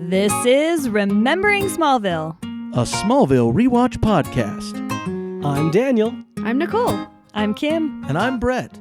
This is Remembering Smallville, a Smallville rewatch podcast. I'm Daniel. I'm Nicole. I'm Kim. And I'm Brett.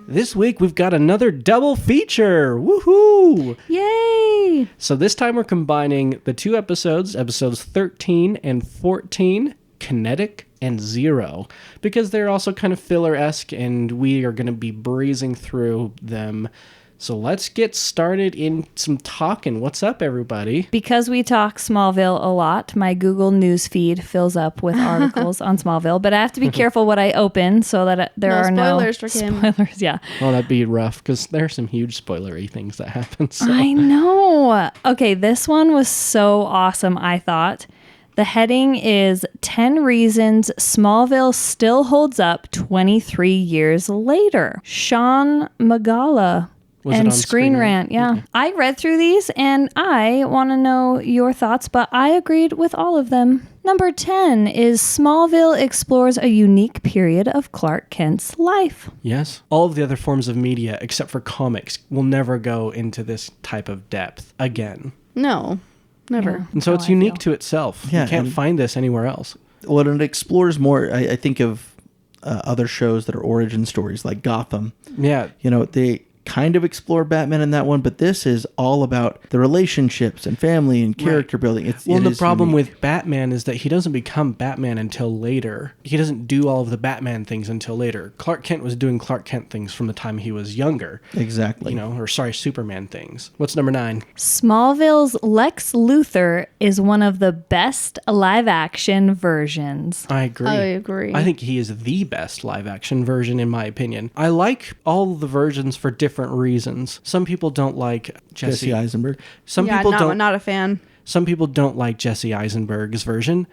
This week we've got another double feature. Woohoo! Yay! So this time we're combining the two episodes 13 and 14, Kinetic and Zero, because they're also kind of filler-esque and we are going to be breezing through them. So let's get started in some talking. What's up, everybody? Because we talk Smallville a lot, my Google News feed fills up with articles on Smallville, but I have to be careful what I open so that there are no spoilers for Kim. spoilers. Yeah. Well, that'd be rough because there are some huge spoilery things that happen. So. I know. Okay, this one was so awesome, I thought. The heading is 10 Reasons Smallville Still Holds Up 23 Years Later. Sean Magala. Was it and on Screen Rant, yeah. Okay. I read through these and I want to know your thoughts, but I agreed with all of them. Number 10 is Smallville explores a unique period of Clark Kent's life. Yes. All of the other forms of media, except for comics, will never go into this type of depth again. No, never. Yeah. And so it's unique to itself. Yeah, You can't and- find this anywhere else. Well, it explores more, I think of other shows that are origin stories like Gotham. Yeah. You know, they kind of explore Batman in that one, but this is all about the relationships and family and character building. Well, it the is problem unique. with Batman is that he doesn't become Batman until later. He doesn't do all of the Batman things until later. Clark Kent was doing Clark Kent things from the time he was younger. Exactly. Superman things. What's number 9? Smallville's Lex Luthor is one of the best live-action versions. I agree. I agree. I think he is the best live-action version, in my opinion. I like all the versions for different reasons. Some people don't like Jesse Eisenberg. Some people don't. Not a fan. Some people don't like Jesse Eisenberg's version.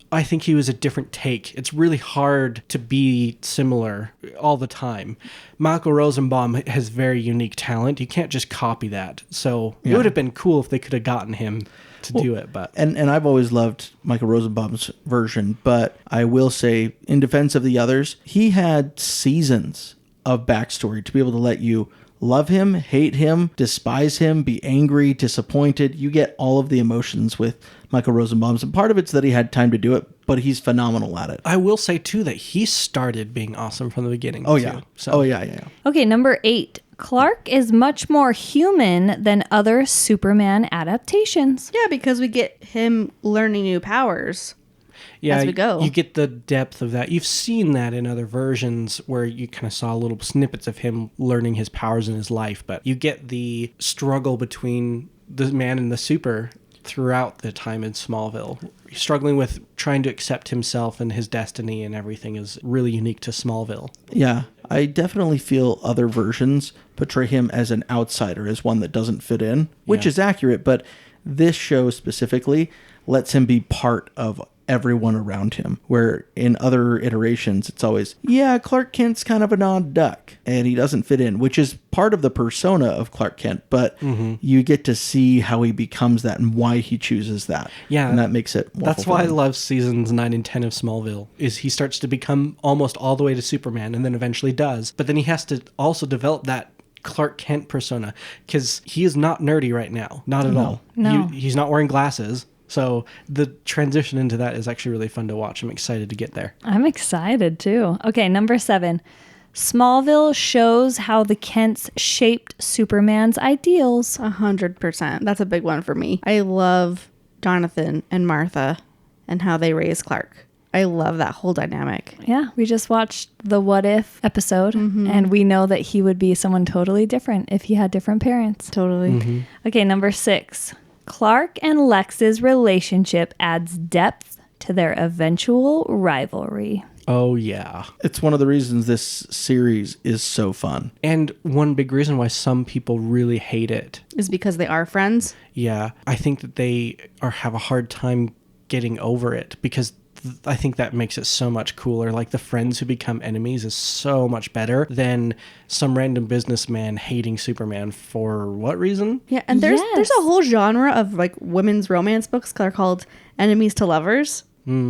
I think he was a different take. It's really hard to be similar all the time. Michael Rosenbaum has very unique talent. You can't just copy that. So it would have been cool if they could have gotten him to do it. But And I've always loved Michael Rosenbaum's version, but I will say, in defense of the others, he had seasons of backstory to be able to let you love him, hate him, despise him, be angry, disappointed. You get all of the emotions with Michael Rosenbaum's, and part of it's that he had time to do it, but he's phenomenal at it. I will say, too, that he started being awesome from the beginning. Oh, too. yeah. So. Oh, yeah. Okay, number 8. Clark is much more human than other Superman adaptations. Yeah, because we get him learning new powers. Yeah, as we go. You get the depth of that. You've seen that in other versions where you kind of saw little snippets of him learning his powers in his life, but you get the struggle between the man and the super throughout the time in Smallville. Struggling with trying to accept himself and his destiny and everything is really unique to Smallville. Yeah, I definitely feel other versions portray him as an outsider, as one that doesn't fit in, which is accurate, but this show specifically lets him be part of everyone around him, where in other iterations it's always, Clark Kent's kind of an odd duck and he doesn't fit in, which is part of the persona of Clark Kent, but you get to see how he becomes that and why he chooses that. Yeah, and that makes it more That's why I fulfilling. love seasons 9 and 10 of Smallville, is he starts to become almost all the way to Superman and then eventually does, but then he has to also develop that Clark Kent persona, because he is not nerdy right now. Not at all. No. He's not wearing glasses. So the transition into that is actually really fun to watch. I'm excited to get there. I'm excited too. Okay, number 7. Smallville shows how the Kents shaped Superman's ideals. 100%. That's a big one for me. I love Jonathan and Martha and how they raise Clark. I love that whole dynamic. Yeah, we just watched the What If episode, and we know that he would be someone totally different if he had different parents. Totally. Okay, number 6. Clark and Lex's relationship adds depth to their eventual rivalry. Oh, yeah. It's one of the reasons this series is so fun. And one big reason why some people really hate it. Is because they are friends. Yeah. I think that they have a hard time getting over it because I think that makes it so much cooler. Like, the friends who become enemies is so much better than some random businessman hating Superman for what reason? Yeah, and there's Yes. a whole genre of like women's romance books that are called enemies to lovers.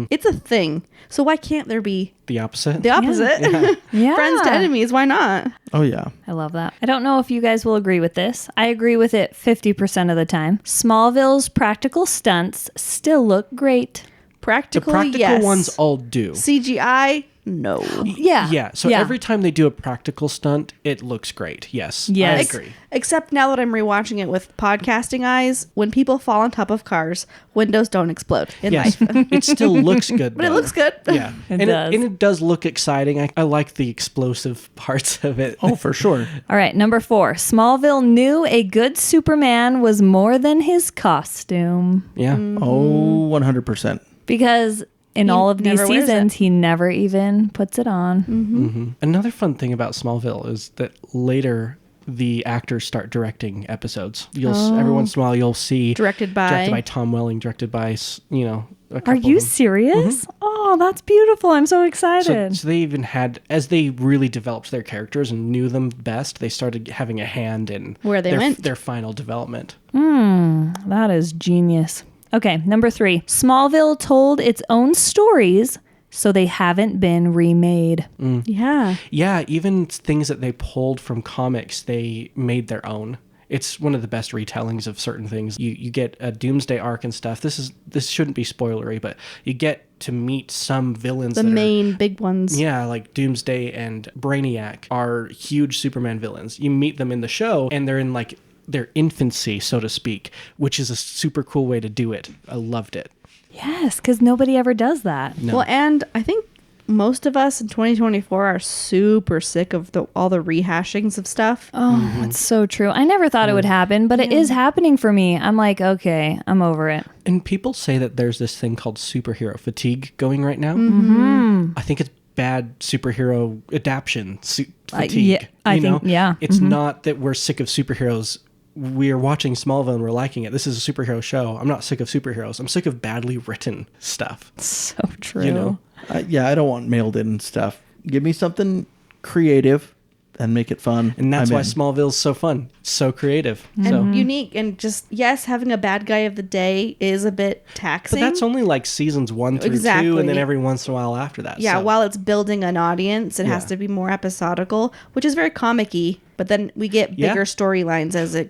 It's a thing. So why can't there be The opposite. the opposite? Yeah. Friends to enemies. Why not? Oh, yeah. I love that. I don't know if you guys will agree with this. I agree with it 50% of the time. Smallville's practical stunts still look great. The Practical, practical yes. ones all do. CGI, no. Yeah. Yeah. So every time they do a practical stunt, it looks great. Yes. Yes. I Ex- agree. Except now that I'm rewatching it with podcasting eyes, when people fall on top of cars, windows don't explode in Yes. life. It still looks good. But it looks good. Yeah. It and does. and it does look exciting. I like the explosive parts of it. Oh, for sure. All right, number 4. Smallville knew a good Superman was more than his costume. Yeah. Oh, 100%. Because in He all of these never wears seasons, he never even puts it on. Another fun thing about Smallville is that later the actors start directing episodes. Every once in a while you'll see Directed by Tom Welling, directed by a Are couple you of them. serious? Oh, that's beautiful. I'm so So, excited. so they even had, as they really developed their characters and knew them best, they started having a hand in Where they went. their final development. That is genius. Okay, number 3. Smallville told its own stories, so they haven't been remade. Yeah. Yeah, even things that they pulled from comics, they made their own. It's one of the best retellings of certain things. You get a Doomsday arc and stuff. This shouldn't be spoilery, but you get to meet some villains. The main big ones. Yeah, like Doomsday and Brainiac are huge Superman villains. You meet them in the show, and they're in like their infancy, so to speak, which is a super cool way to do it. I loved it. Yes, because nobody ever does that. No. Well, and I think most of us in 2024 are super sick of all the rehashings of stuff. Oh, it's so true. I never thought it would happen, but it is happening for me. I'm like, okay, I'm over it. And people say that there's this thing called superhero fatigue going right now. Mm-hmm. I think it's bad superhero adaption fatigue. yeah, I think, yeah. It's not that we're sick of superheroes. We're watching Smallville and we're liking it. This is a superhero show. I'm not sick of superheroes. I'm sick of badly written stuff. So true. You know? Yeah, I don't want mailed in stuff. Give me something creative and make it fun. And that's I'm why in. Smallville's so fun. It's so creative. And So, unique, and just, yes, having a bad guy of the day is a bit taxing. but that's only like seasons 1 through 2, Exactly. and then every once in a while after that. Yeah, so. while it's building an audience, it has Yeah. to be more episodical, which is very comic-y, but then we get Yeah. bigger storylines as it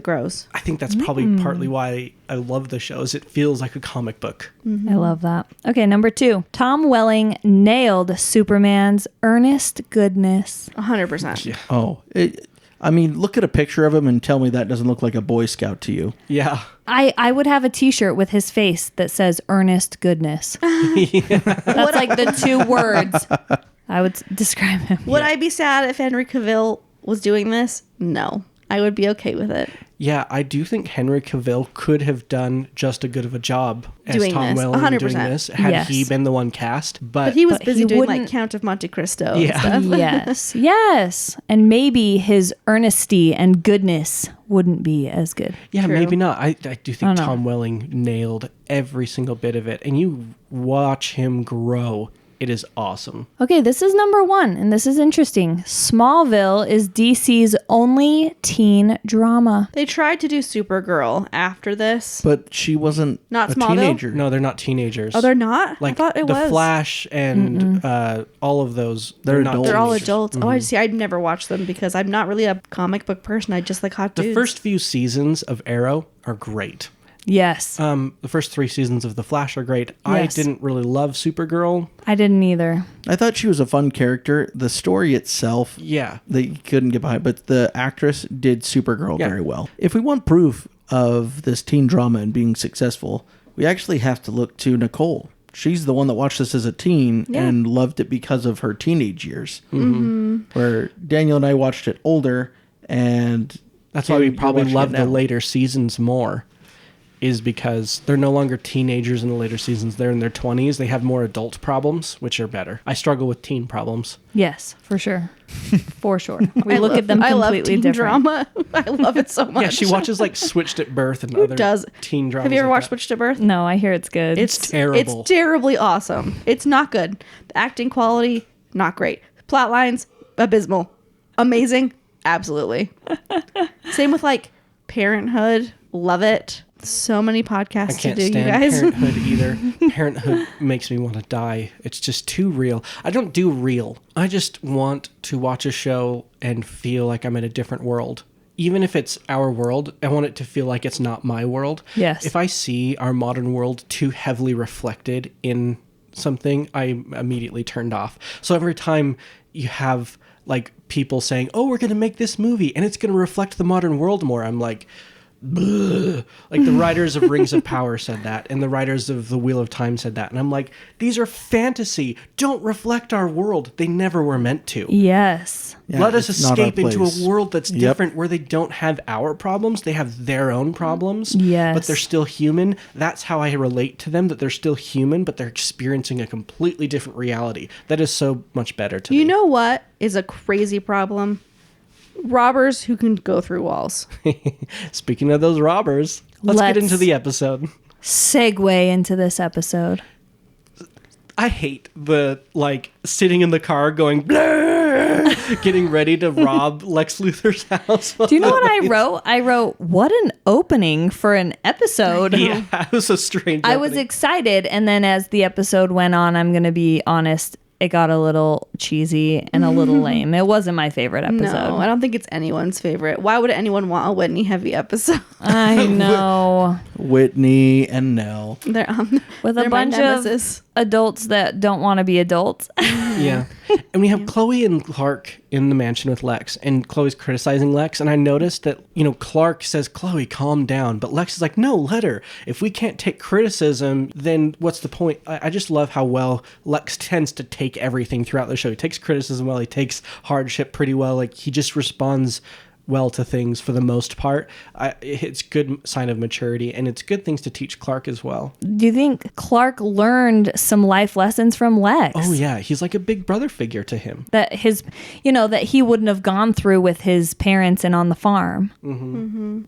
grows. I think that's probably partly why I love the shows. It feels like a comic book. I love that. Okay, number 2. Tom Welling nailed Superman's earnest goodness. 100%. Yeah. Oh, I mean, look at a picture of him and tell me that doesn't look like a Boy Scout to you. Yeah. I would have a t-shirt with his face that says earnest goodness. That's like the 2 words I would describe him. Would I be sad if Henry Cavill was doing this? No. I would be okay with it. Yeah, I do think Henry Cavill could have done just as good of a job as Doing Tom this, Welling 100%. doing this had Yes. he been the one cast. But he was But busy he doing like wouldn't- Count of Monte Cristo Yeah. and stuff. Yes, yes. And maybe his earnesty and goodness wouldn't be as good. Yeah, True. maybe not. I do think Oh, no. Tom Welling nailed every single bit of it. And you watch him grow. It is awesome. Okay, this is number 1, and this is interesting. Smallville is DC's only teen drama. They tried to do Supergirl after this. But she wasn't Not a Smallville? teenager. No, they're not teenagers. Oh, they're not? Like I thought it the was. Flash and all of those. They're not adults. They're all teenagers. adults. Oh, I see. I'd never watched them because I'm not really a comic book person. I just like hot The dudes. first few seasons of Arrow are great. Yes, The first 3 seasons of The Flash are great. I Yes. didn't really love Supergirl. I didn't either. I thought she was a fun character. The story itself, Yeah. they couldn't get behind, but the actress did Supergirl Yeah. very well. If we want proof of this teen drama and being successful, we actually have to look to Nicole. She's the one that watched this as a teen and loved it because of her teenage years. Where Daniel and I watched it older, and That's why we you're probably watching love it the now. later seasons more, is because they're no longer teenagers in the later seasons. They're in their 20s. They have more adult problems, which are better. I struggle with teen problems. Yes, for sure. For sure. We look at them I love completely teen different. drama. I love it so much. Yeah, she watches like Switched at Birth and other does? teen dramas. Have you ever like watched that. Switched at Birth? No, I hear it's good. It's terrible. It's terribly awesome. It's not good. The acting quality, not great. Plot lines, abysmal. Amazing, absolutely. Same with like Parenthood. Love it. So many I podcasts to can't do, you stand guys. Parenthood either. Parenthood makes me want to die. It's just too real. I don't do real. I just want to watch a show and feel like I'm in a different world. Even if it's our world, I want it to feel like it's not my world. Yes. If I see our modern world too heavily reflected in something, I'm immediately turned off. So every time you have like people saying, "Oh, we're going to make this movie and it's going to reflect the modern world more," I'm like, bleh. Like the writers of Rings of Power said that, and the writers of The Wheel of Time said that, and I'm like, these are fantasy. Don't reflect our world. They never were meant to. Yes. Yeah, Let us it's not our escape into place. a world that's Yep. different, where they don't have our problems. They have their own problems, Yes. but they're still human. That's how I relate to them, that they're still human, but they're experiencing a completely different reality. That is so much better to me. You know what is a crazy problem? Robbers who can go through walls. Speaking of those robbers, let's get Let's- into the episode. Segue into this episode. I hate the, like, sitting in the car going, "Bleh," getting ready to rob Lex Luthor's house. Do you know what I wrote? I wrote, what an opening for an episode. Yeah, it was a strange I was opening. excited, and then as the episode went on, I'm going to be honest, it got a little cheesy and a little lame. It wasn't my favorite episode. No, I don't think it's anyone's favorite. Why would anyone want a Whitney heavy episode? I know. Whitney and Nell. They're With they're a my bunch of nemesis. adults that don't want to be adults. Yeah. And we have Chloe and Clark in the mansion with Lex, and Chloe's criticizing Lex, and I noticed that, you know, Clark says, "Chloe, calm down," but Lex is like, "No, let her. If we can't take criticism, then what's the point?" I just love how well Lex tends to take everything throughout the show. He takes criticism well, he takes hardship pretty well, like he just responds well to things for the most part. It's good sign of maturity, and it's good things to teach Clark as well. Do you think Clark learned some life lessons from Lex? Oh yeah, he's like a big brother figure to him. That his, that he wouldn't have gone through with his parents and on the farm.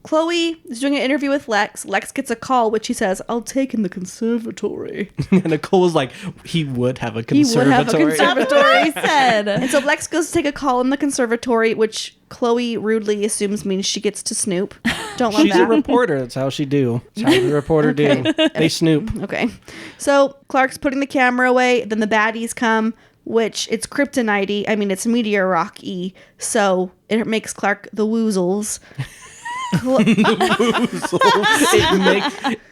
Chloe is doing an interview with Lex. Lex gets a call, which he says, "I'll take in the conservatory." And Nicole was like, he would have a He would have a conservatory. conservatory. I said. And so Lex goes to take a call in the conservatory, which Chloe rudely assumes means she gets to snoop. Don't love She's a that. reporter. That's how she do. That's how the reporter do. They snoop. Okay. So Clark's putting the camera away. Then the baddies come, which it's kryptonite-y. I mean, it's meteor rock-y. So it makes Clark the woozles.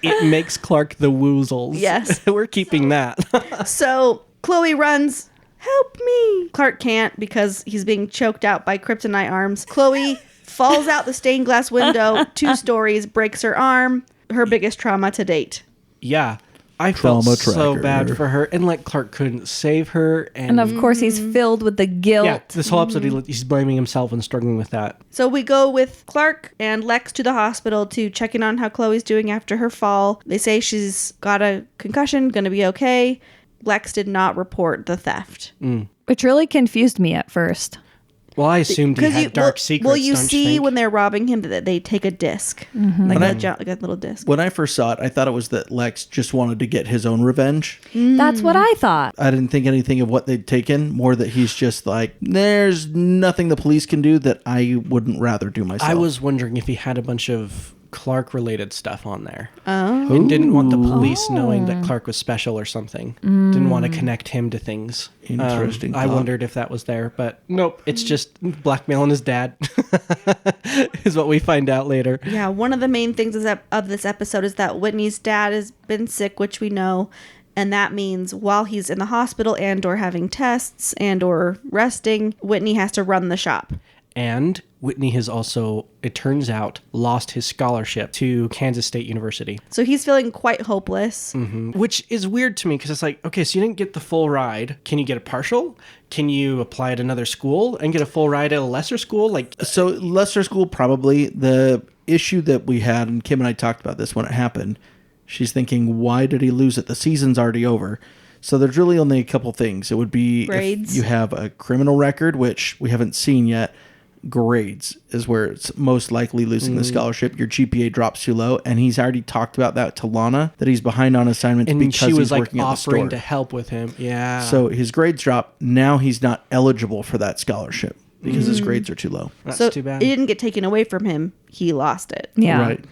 It makes Clark the woozles. Yes. We're keeping that. So Chloe runs, "Help me!" Clark can't because he's being choked out by kryptonite arms. Chloe falls out the stained glass window 2 stories, breaks her arm. Her biggest trauma to date. Yeah. I felt Trauma so tracker. bad for her. And like Clark couldn't save her. And of course, he's filled with the guilt. yeah, this whole episode he's blaming himself and struggling with that. So we go with Clark and Lex to the hospital to check in on how Chloe's doing after her fall. They say she's got a concussion, gonna be okay. Lex did not report the theft. Which really confused me at first. Well, I assumed he had dark secrets. Well, you don't see think? when they're robbing him that they take a disc, like a little disc. When I first saw it, I thought it was that Lex just wanted to get his own revenge. That's what I thought. I didn't think anything of what they'd taken, more that he's just like, there's nothing the police can do that I wouldn't rather do myself. I was wondering if he had a bunch of Clark-related stuff on there. Oh. And didn't want the police knowing that Clark was special or something. Didn't want to connect him to things. Interesting I thought. wondered if that was there, but nope. It's just blackmailing his dad is what we find out later. Yeah, one of the main things of this episode is that Whitney's dad has been sick, which we know. And that means while he's in the hospital and or having tests and or resting, Whitney has to run the shop. And Whitney has also, it turns out, lost his scholarship to Kansas State University. So he's feeling quite hopeless. Which is weird to me because it's like, okay, so you didn't get the full ride. Can you get a partial? Can you apply at another school and get a full ride at a lesser school? Like, So lesser school, probably. The issue that we had, and Kim and I talked about this when it happened, she's thinking, why did he lose it? The season's already over. So there's really only a couple things. It would be Grades. if you have a criminal record, which we haven't seen yet. Grades is where it's most likely losing the scholarship. Your GPA drops too low, and he's already talked about that to Lana, that he's behind on assignments and because she he's was like working at the offering store. to help with him. Yeah. So his grades drop. Now he's not eligible for that scholarship because his grades are too low. that's So too bad. it didn't get taken away from him. He lost it. Yeah. Right.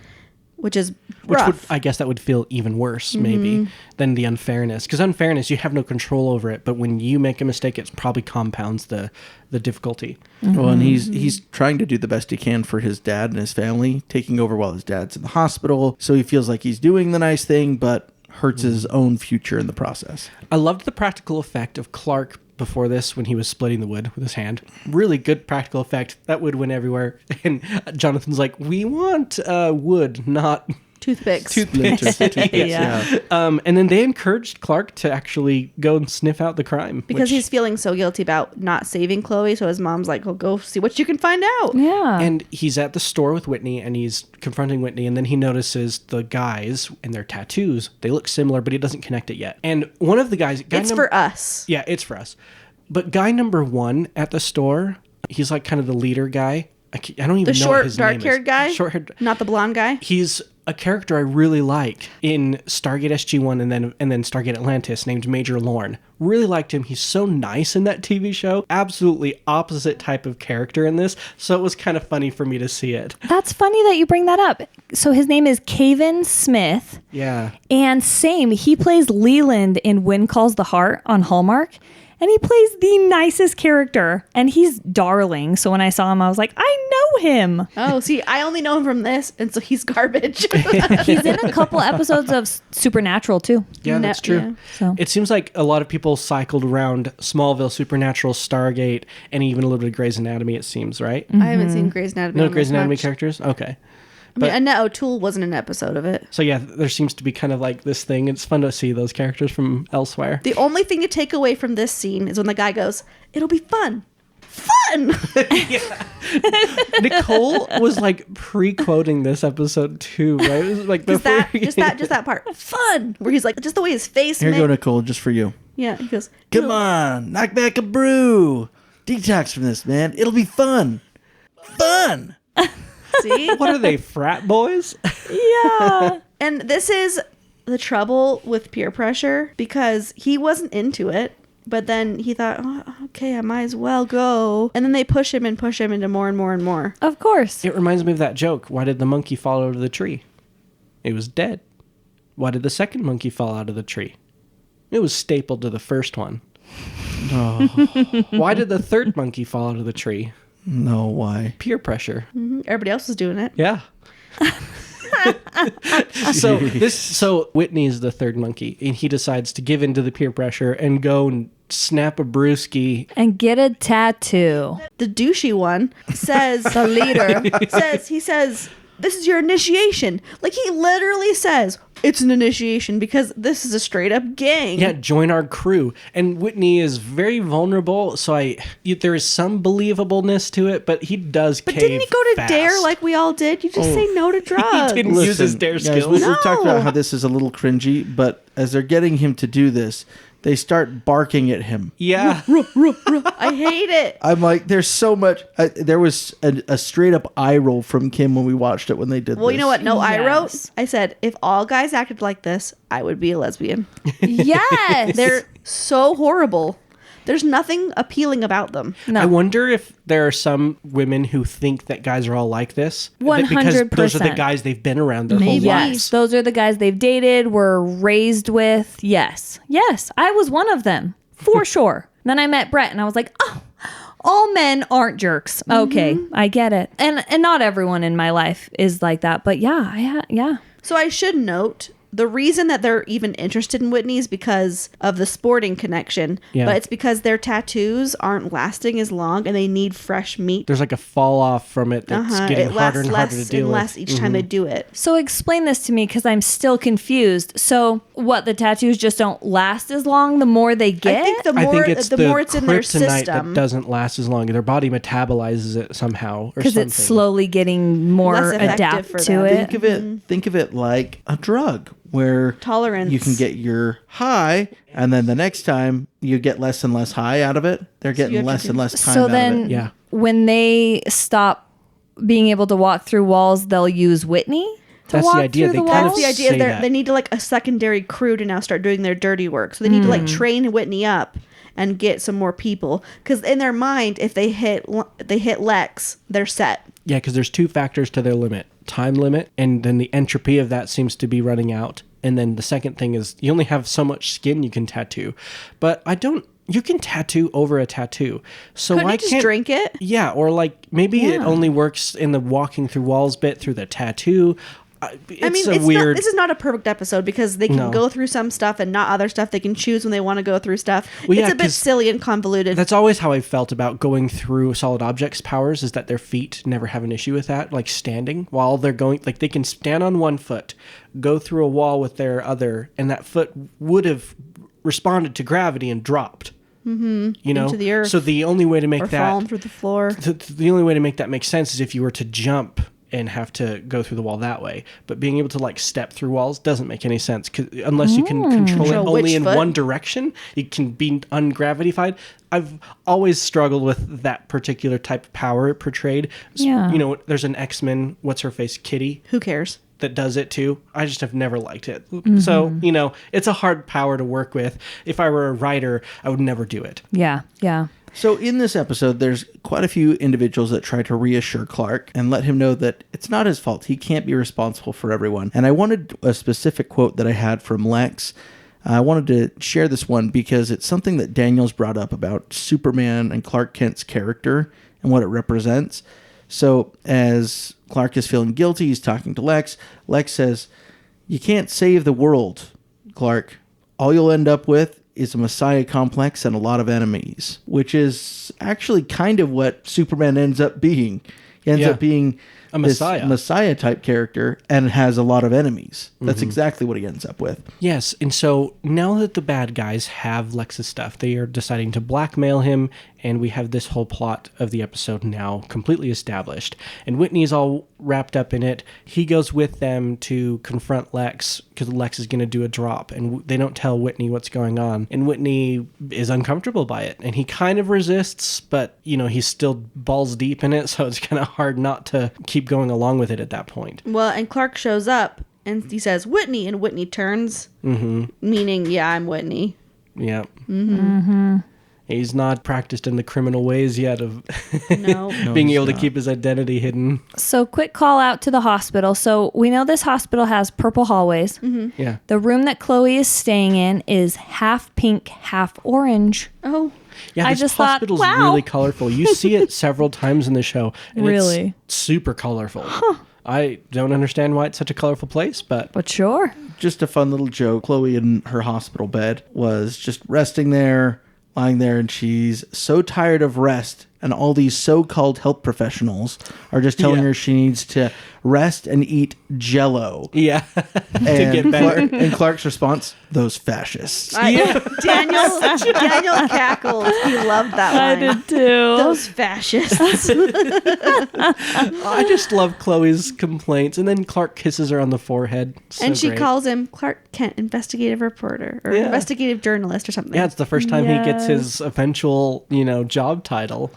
which is Which rough. would, I guess that would feel even worse, maybe, than the unfairness. Because unfairness, you have no control over it. But when you make a mistake, it probably compounds the difficulty. Well, and he's trying to do the best he can for his dad and his family, taking over while his dad's in the hospital. So he feels like he's doing the nice thing, but hurts his own future in the process. I loved the practical effect of Clark before this when he was splitting the wood with his hand. Really good practical effect. That wood went everywhere. And Jonathan's like, we want wood, not Toothpicks. Toothpicks, yeah. And then they encouraged Clark to actually go and sniff out the crime. Because which- he's feeling so guilty about not saving Chloe. So his mom's like, well, go see what you can find out. Yeah. And he's at the store with Whitney, and he's confronting Whitney, and then he notices the guys and their tattoos. They look similar, but he doesn't connect it yet. And one of the guys... It's for us. Yeah, it's for us. But guy number one at the store, he's like kind of the leader guy. I don't even The know what short, his name is. dark-haired guy? Short-haired... Not the blonde guy? He's a character I really like in Stargate SG-1 and then Stargate Atlantis, named Major Lorne. Really liked him. He's so nice in that TV show. Absolutely opposite type of character in this. So it was kind of funny for me to see it. That's funny that you bring that up. So his name is Caven Smith. Yeah. And same, he plays Leland in Wind Calls the Heart on Hallmark. And he plays the nicest character. And he's darling. So when I saw him, I was like, I know him. Oh, see, I only know him from this. And so he's garbage. He's in a couple episodes of Supernatural, too. Yeah, No- that's true. yeah. So. It seems like a lot of people cycled around Smallville, Supernatural, Stargate, and even a little bit of Grey's Anatomy, it seems, right? I haven't seen Grey's Anatomy. No almost Grey's Anatomy much. characters? Okay. I mean, Annette O'Toole wasn't an episode of it. So yeah, there seems to be kind of like this thing. It's fun to see those characters from elsewhere. The only thing to take away from this scene is when the guy goes, "It'll be fun." Fun! Nicole was like pre-quoting this episode too, right? It was like just before just that part. Fun! Where he's like, just the way his face Here you ma- go, Nicole, just for you. Yeah, he goes, Come "It'll-" on, knock back a brew. Detox from this, man. It'll be fun. Fun. See? What are they, frat boys? Yeah. And this is the trouble with peer pressure because he wasn't into it, but then he thought, oh, okay, I might as well go. And then they push him into more and more and more. Of course. It reminds me of that joke. Why did the monkey fall out of the tree? It was dead. Why did the second monkey fall out of the tree? It was stapled to the first one. Oh, Why did the third monkey fall out of the tree? no, why? Peer pressure. Everybody else was doing it. Yeah. So Whitney is the third monkey, and he decides to give in to the peer pressure and go and snap a brewski. And get a tattoo. The douchey one says, The leader. he says, this is your initiation. Like he literally says, it's an initiation because this is a straight up gang. Yeah, join our crew. And Whitney is very vulnerable, so there is some believableness to it, but he does But cave didn't he go to fast. Dare like we all did? You just say no to drugs. didn't. Use his dare guys, skills. We've talked No. about how this is a little cringy, but as they're getting him to do this, they start barking at him. Yeah. I hate it. I'm like, there's so much. There was a straight up eye roll from Kim when we watched it when they did Well, this. you know what? No, I wrote. Yes. I said, if all guys acted like this, I would be a lesbian. Yes. They're so horrible. There's nothing appealing about them. No. I wonder if there are some women who think that guys are all like this. Because those are the 100%. guys they've been around their Maybe. whole Yes, lives. those are the guys they've dated, were raised with. Yes, I was one of them for sure. Then I met Brett, and I was like, oh, all men aren't jerks. Okay, I get it. And not everyone in my life is like that, but yeah. So I should note the reason that they're even interested in Whitney is because of the sporting connection. Yeah. But it's because their tattoos aren't lasting as long and they need fresh meat. There's like a fall off from it that's getting It harder lasts and harder to less deal and with. less each time they do it. So explain this to me because I'm still confused. So what? The tattoos just don't last as long the more they get. I think the I more think it's the more it's in their kryptonite system, that doesn't last as long. Their body metabolizes it somehow or because something. it's slowly getting more Less effective adapt for to them. it. Think of it like a drug where Tolerance. you can get your high, and then the next time you get less and less high out of it. They're you getting have to less do- and less time So out of then, it. Yeah. when they stop being able to walk through walls, they'll use Whitney to That's the walk idea. through They the kind of walls? That's the idea. say They that. they need to like a secondary crew to now start doing their dirty work. So they need to like train Whitney up and get some more people because in their mind, if they hit Lex, they're set. Yeah, because there's two factors to their limit. time limit, and then the entropy of that seems to be running out. And then the second thing is you only have so much skin you can tattoo. But you can tattoo over a tattoo. So Couldn't why you just can't drink it? Yeah, or like maybe it Yeah. only works in the walking through walls bit through the tattoo. It's weird. This is not a perfect episode because they can No. go through some stuff and not other stuff. They can choose when they want to go through stuff. Well, yeah, it's a bit 'cause silly and convoluted. That's always how I felt about going through solid objects powers, is that their feet never have an issue with that, like standing while they're going. Like they can stand on one foot, go through a wall with their other, and that foot would have responded to gravity and dropped. Mm-hmm. You know, Into the earth. So the only way to make or that falling through the floor. the only way to make that make sense is if you were to jump and have to go through the wall that way. But being able to like step through walls doesn't make any sense unless you can control it Control only which in foot? one direction. It can be ungravitified. I've always struggled with that particular type of power portrayed. Yeah. You know, there's an X-Men, what's her face, Kitty, Who cares? that does it too. I just have never liked it. So, you know, it's a hard power to work with. If I were a writer, I would never do it. Yeah. Yeah. So in this episode, there's quite a few individuals that try to reassure Clark and let him know that it's not his fault. He can't be responsible for everyone. And I wanted a specific quote that I had from Lex. I wanted to share this one because it's something that Daniel's brought up about Superman and Clark Kent's character and what it represents. So as Clark is feeling guilty, he's talking to Lex. Lex says, "You can't save the world, Clark. All you'll end up with is a messiah complex and a lot of enemies," which is actually kind of what Superman ends up being. He ends Yeah. up being A this messiah. messiah type character and has a lot of enemies. That's exactly what he ends up with. Yes, and so now that the bad guys have Lex's stuff, they are deciding to blackmail him, and we have this whole plot of the episode now completely established. And Whitney's all wrapped up in it. He goes with them to confront Lex because Lex is going to do a drop, and they don't tell Whitney what's going on. And Whitney is uncomfortable by it, and he kind of resists, but, you know, he's still balls deep in it, so it's kind of hard not to keep going along with it at that point. Well, and Clark shows up and he says, "Whitney," and Whitney turns, meaning, yeah, I'm Whitney. Yeah. Mm-hmm. He's not practiced in the criminal ways yet of No. being he's able to not. keep his identity hidden. So quick call out to the hospital. So we know this hospital has purple hallways. Yeah. The room that Chloe is staying in is half pink, half orange. Oh, Yeah, I this just thought, hospital's wow. really colorful. You see it several times in the show. And Really? It's super colorful. I don't understand why it's such a colorful place, but But sure. Just a fun little joke. Chloe in her hospital bed was just resting there, lying there, and she's so tired of rest. And all these so-called health professionals are just telling Yeah. her she needs to rest and eat Jell-O. yeah, to And, get better. and Clark's response, "Those fascists." Daniel cackled. He loved that line. too. Those fascists. I just love Chloe's complaints, and then Clark kisses her on the forehead. So And she great. calls him Clark Kent, investigative reporter or Yeah. investigative journalist or something. Yeah, it's the first time he gets Yes. his eventual, job title.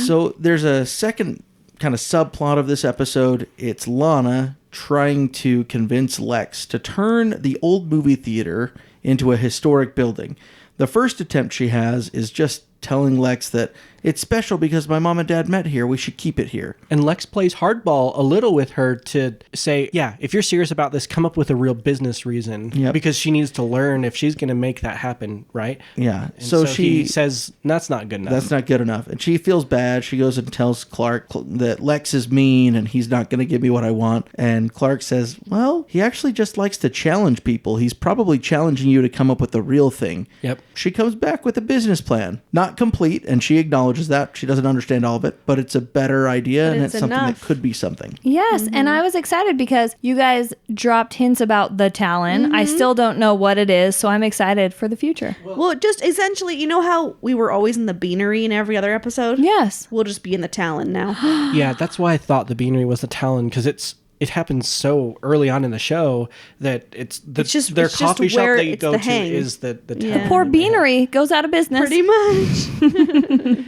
So there's a second kind of subplot of this episode. It's Lana trying to convince Lex to turn the old movie theater into a historic building. The first attempt she has is just telling Lex that it's special because my mom and dad met here. We should keep it here. And Lex plays hardball a little with her to say, yeah, if you're serious about this, come up with a real business reason. Yep. Because she needs to learn if she's going to make that happen, right? Yeah. And So he she says, that's not good enough. That's not good enough. And she feels bad. She goes and tells Clark that Lex is mean and he's not going to give me what I want. And Clark says, well, he actually just likes to challenge people. He's probably challenging you to come up with the real thing. Yep. She comes back with a business plan. Not complete, and she acknowledges that. She doesn't understand all of it, but it's a better idea, But and it's it's something enough. that could be something. Yes, and I was excited because you guys dropped hints about the Talon. I still don't know what it is, so I'm excited for the future. Well, just essentially, you know how we were always in the beanery in every other episode? Yes. We'll just be in the Talon now. Yeah, that's why I thought the beanery was the Talon, because it happens so early on in the show that it's just- their it's just coffee shop where they it's go the to hang. is the Yeah. Talon. Poor Beanery goes out of business. Pretty much.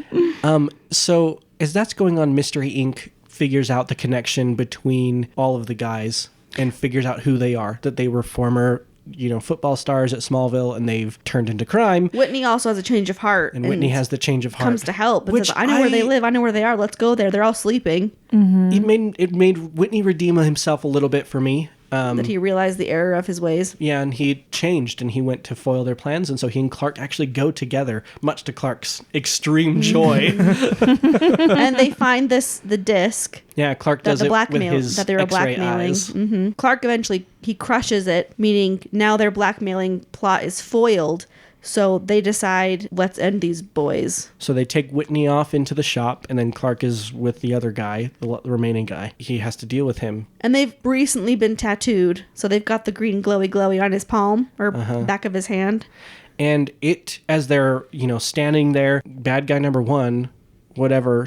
So as that's going on, Mystery Inc. figures out the connection between all of the guys and figures out who they are, that they were former football stars at Smallville, and they've turned into crime. Whitney also has a change of heart. And Whitney has the change of heart. Comes to help and says, I know where they live. I know where they are. Let's go there. They're all sleeping. It made Whitney redeem himself a little bit for me. That he realized the error of his ways. Yeah, and he changed, and he went to foil their plans, and so he and Clark actually go together, much to Clark's extreme joy. And they find the disc. Yeah, Clark does it with his that they were X-ray blackmailing. eyes. Clark eventually he crushes it, meaning now their blackmailing plot is foiled. So they decide, let's end these boys. So they take Whitney off into the shop, and then Clark is with the other guy, the remaining guy. He has to deal with him. And they've recently been tattooed, so they've got the green glowy on his palm, or back of his hand. And as they're, standing there, bad guy number one, whatever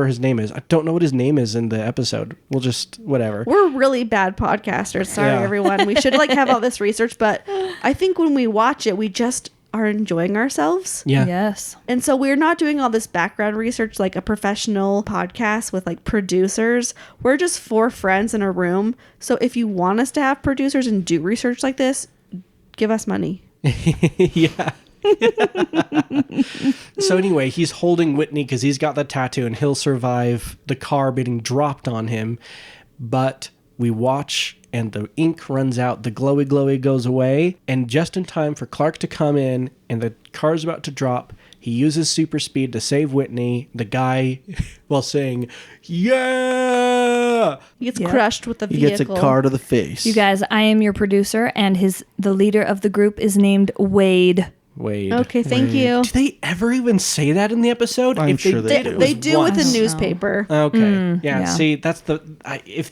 his name is. I don't know what his name is in the episode. We'll just, whatever. We're really bad podcasters. Sorry, everyone. We should have all this research, but I think when we watch it, we just are enjoying ourselves. Yeah. Yes. And so we're not doing all this background research like a professional podcast with producers. We're just 4 friends in a room. So if you want us to have producers and do research like this, give us money. Yeah. So anyway, he's holding Whitney because he's got the tattoo and he'll survive the car being dropped on him. But we watch and the ink runs out, the glowy goes away, and just in time for Clark to come in and the car's about to drop, he uses super speed to save Whitney, the guy, while saying, yeah! He gets crushed with the He vehicle. gets a car to the face. You guys, I am your producer, and the leader of the group is named Wade. Wade. Okay, thank you. Do they ever even say that in the episode? I'm sure they do. They do with the once. newspaper. Okay. yeah. See, that's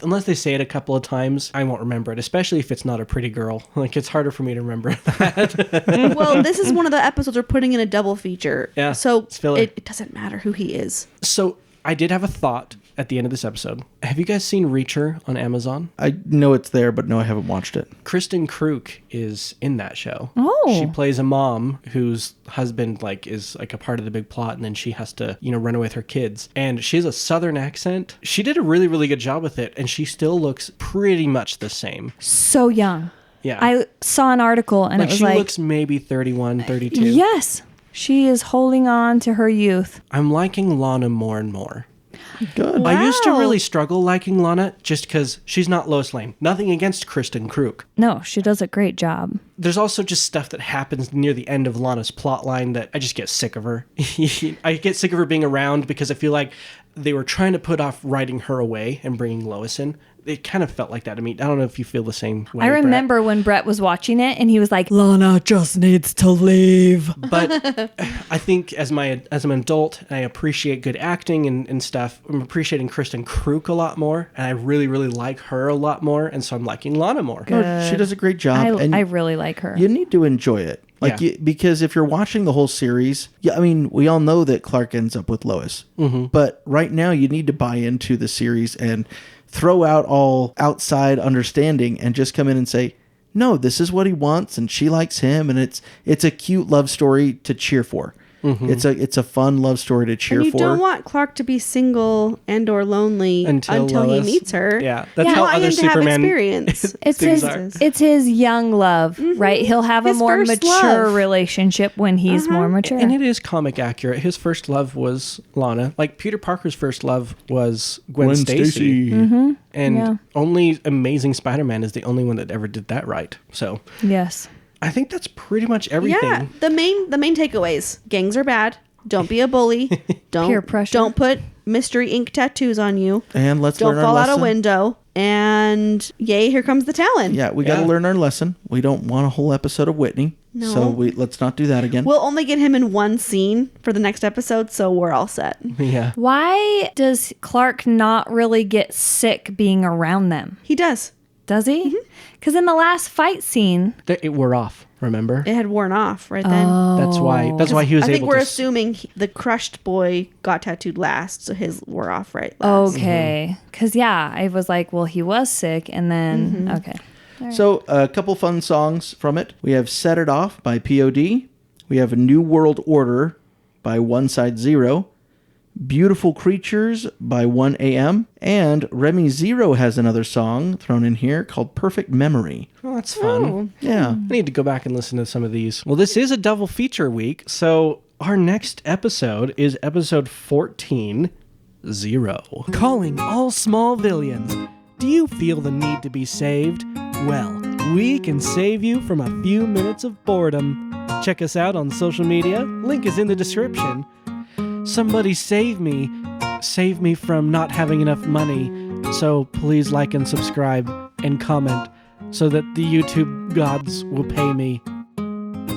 unless they say it a couple of times, I won't remember it, especially if it's not a pretty girl. It's harder for me to remember that. Well, this is one of the episodes we're putting in a double feature. Yeah, So it's filler. it doesn't matter who he is. So I did have a thought at the end of this episode. Have you guys seen Reacher on Amazon? I know it's there, but no, I haven't watched it. Kristen Kruk is in that show. Oh. She plays a mom whose husband is a part of the big plot, and then she has to, run away with her kids. And she has a southern accent. She did a really, really good job with it, and she still looks pretty much the same. So young. Yeah. I saw an article, and it was she looks maybe 31, 32. Yes. She is holding on to her youth. I'm liking Lana more and more. Good. Wow. I used to really struggle liking Lana just because she's not Lois Lane. Nothing against Kristen Kruk. No, she does a great job. There's also just stuff that happens near the end of Lana's plot line that I just get sick of her. I get sick of her being around because I feel like they were trying to put off writing her away and bringing Lois in. It kind of felt like that to me. I don't know if you feel the same way, I remember when Brett was watching it and he was like, Lana just needs to leave. But I think as an adult, and I appreciate good acting and stuff, I'm appreciating Kristen Kruk a lot more, and I really, really like her a lot more, and so I'm liking Lana more. No, she does a great job. I really like her. You need to enjoy it. Because if you're watching the whole series, we all know that Clark ends up with Lois. Mm-hmm. But right now, you need to buy into the series and throw out all outside understanding and just come in and say, no, this is what he wants, and she likes him, and it's a cute love story to cheer for. Mm-hmm. It's a fun love story to cheer for. And you don't want Clark to be single and or lonely until he meets her. Yeah, that's how want other him to have Superman experience. It's his young love, right? He'll have His a more first mature love. relationship when he's more mature. And it is comic accurate. His first love was Lana. Like Peter Parker's first love was Gwen Stacy. Mm-hmm. And only Amazing Spider-Man is the only one that ever did that right. So Yes. I think that's pretty much everything. Yeah, the main takeaways: gangs are bad. Don't be a bully. Don't Peer pressure. Don't put mystery ink tattoos on you. And let's Don't learn our fall out lesson. a window. And yay, here comes the Talon. Yeah, we got to learn our lesson. We don't want a whole episode of Whitney. No. So let's not do that again. We'll only get him in one scene for the next episode, so we're all set. Yeah. Why does Clark not really get sick being around them? He does. Does he? Because in the last fight scene, It wore off, remember? It had worn off right then. That's why he was I think able we're to assuming the crushed boy got tattooed last, so his wore off right last. okay. Because, I was like, well, he was sick. And then, okay. So a couple fun songs from it. We have Set It Off by POD. We have A New World Order by One Side Zero. Beautiful Creatures by 1 a.m. And Remy Zero has another song thrown in here called Perfect Memory. Oh, that's fun. Oh. Yeah. I need to go back and listen to some of these. Well, this is a double feature week, so our next episode is episode 14, Zero. Calling all Smallvillians. Do you feel the need to be saved? Well, we can save you from a few minutes of boredom. Check us out on social media. Link is in the description. Somebody save me. Save me from not having enough money. So please like and subscribe and comment so that the YouTube gods will pay me.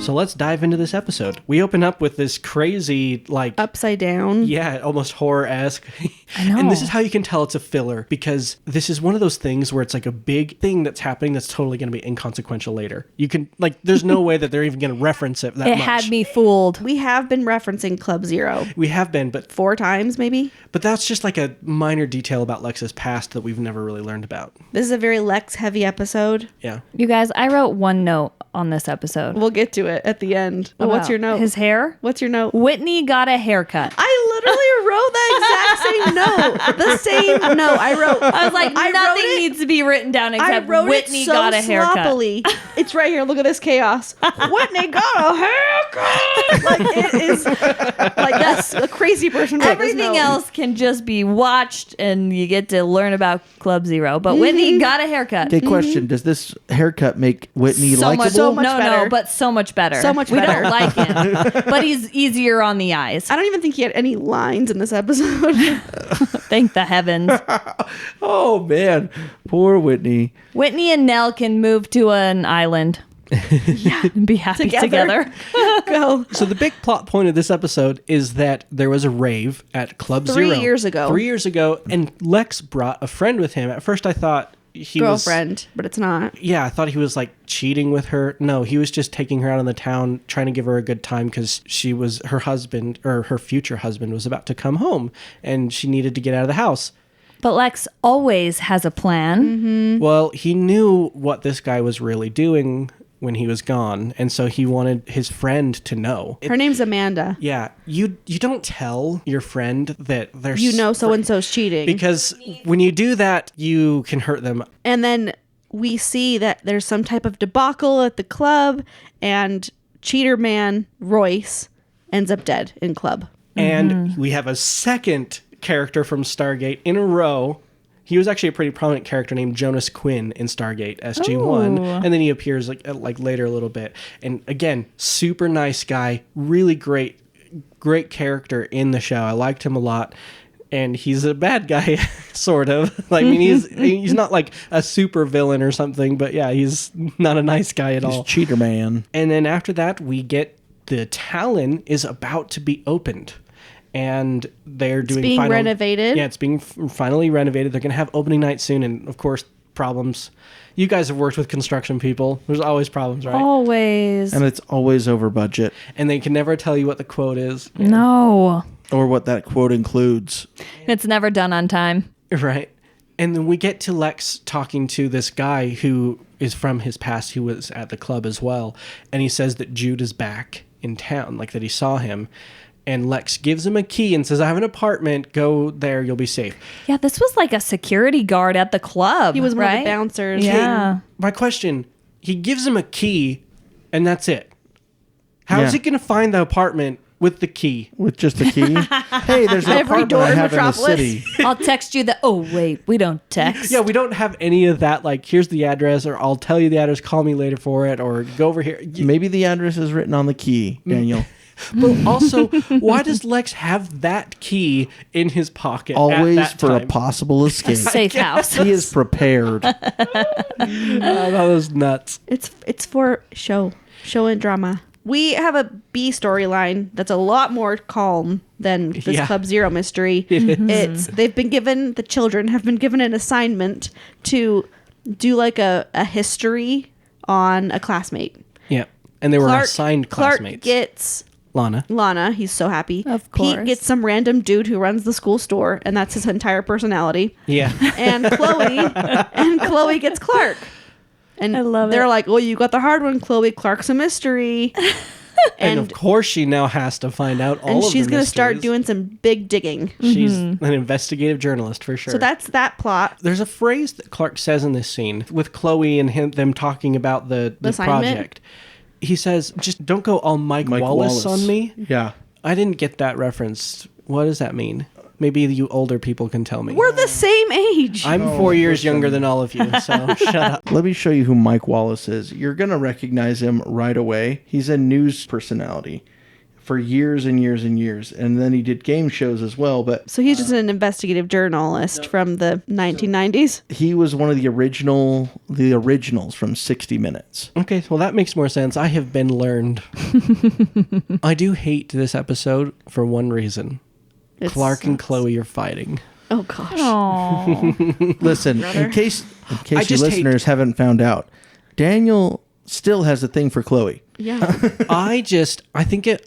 So let's dive into this episode. We open up with this crazy, like... Upside down. Yeah, almost horror-esque. I know. And this is how you can tell it's a filler, because this is one of those things where it's like a big thing that's happening that's totally going to be inconsequential later. You can, like, there's no way that they're even going to reference it that It much. had me fooled. We have been referencing Club Zero We have been, but 4 times, maybe. that's just like a minor detail about Lex's past that we've never really learned about. This is a very Lex-heavy episode. Yeah. You guys, I wrote one note on this episode. We'll get to it at the end. Well, what's About your note? His hair? What's your note? Whitney got a haircut. I literally wrote the exact same note. The same note. I was like, I wrote nothing it- needs to be written down I except wrote Whitney it so got a haircut. sloppily. It's right here. Look at this chaos. Whitney got a haircut. Like it is. Like that's a crazy person. wrote this Everything note. else can just be watched and you get to learn about Club Zero. But Whitney got a haircut. Okay, question. Does this haircut make Whitney likable? so much no, better. but so much better. So much we better. don't like him, but he's easier on the eyes. I don't even think he had any lines in this episode. Thank the heavens. Oh, man. Poor Whitney. Whitney and Nell can move to an island. And be happy together. Go. So the big plot point of this episode is that there was a rave at Club 3 Zero. years ago. 3 years ago, and Lex brought a friend with him. At first I thought he was... Girlfriend, but it's not. Yeah, I thought he was like cheating with her. No, he was just taking her out in the town, trying to give her a good time because her husband, or her future husband, was about to come home and she needed to get out of the house. But Lex always has a plan. Well, he knew what this guy was really doing when he was gone, and so he wanted his friend to know. Her name's Amanda. Yeah, you don't tell your friend that they're... You know so-and-so's cheating. Because when you do that, you can hurt them. And then we see that there's some type of debacle at the club, and cheater man Royce ends up dead in club. And we have a second character from Stargate in a row. He was actually a pretty prominent character named Jonas Quinn in Stargate SG-1. Oh. And then he appears like later a little bit. And again, super nice guy, really great character in the show. I liked him a lot. And he's a bad guy, sort of. Like, I mean, he's not like a super villain or something, but yeah, he's not a nice guy at all. He's cheater man. And then after that, we get the Talon is about to be opened. And they're doing being renovated. Yeah, it's being finally renovated. They're going to have opening night soon. And of course, problems. You guys have worked with construction people. There's always problems, right? Always. And it's always over budget. And they can never tell you what the quote is. No. Or what that quote includes. It's never done on time. Right. And then we get to Lex talking to this guy who is from his past, who was at the club as well. And he says that Jude is back in town, like that he saw him. And Lex gives him a key and says, I have an apartment. Go there. You'll be safe. Yeah, this was like a security guard at the club. He was one right? of the bouncers. Yeah. My question, he gives him a key and that's it. How is Yeah. he going to find the apartment with the key? With just a key. Hey, there's an Every apartment door I in have in the Metropolis. city. I'll text you the. Oh, wait, we don't text. Yeah, we don't have any of that. Like, here's the address, or I'll tell you the address. Call me later for it, or go over here. Maybe the address is written on the key, Daniel. But also, why does Lex have that key in his pocket? at Always that for a time? possible escape. Safe house. He is prepared. That was nuts. It's for show and drama. We have a B storyline that's a lot more calm than this Yeah. Club Zero mystery. The children have been given an assignment to do like a history on a classmate. Yeah, and they were assigned Clark classmates. gets Lana. He's so happy. Of course. Pete gets some random dude who runs the school store, and that's his entire personality. Yeah. And Chloe gets Clark. And I love they're it. like, "Oh, you got the hard one, Chloe. Clark's a mystery." And of course, she now has to find out all and of she's the going to start mysteries. doing some big digging. She's an investigative journalist for sure. So that's that plot. There's a phrase that Clark says in this scene with Chloe and them talking about the assignment? project. He says, just don't go all Mike Wallace on me. Yeah. I didn't get that reference. What does that mean? Maybe you older people can tell me. We're the same age. I'm 4 years younger than all of you, so shut up. Let me show you who Mike Wallace is. You're going to recognize him right away. He's a news personality for years and years and years. And then he did game shows as well. But So he's just an investigative journalist from the 1990s. he was one of the originals from 60 Minutes. Okay, well, that makes more sense. I have been learned. I do hate this episode for one reason. It Clark and sucks. Chloe are fighting. Oh gosh. Oh, Listen, in case I you just hate- listeners haven't found out, Daniel still has a thing for Chloe. Yeah. I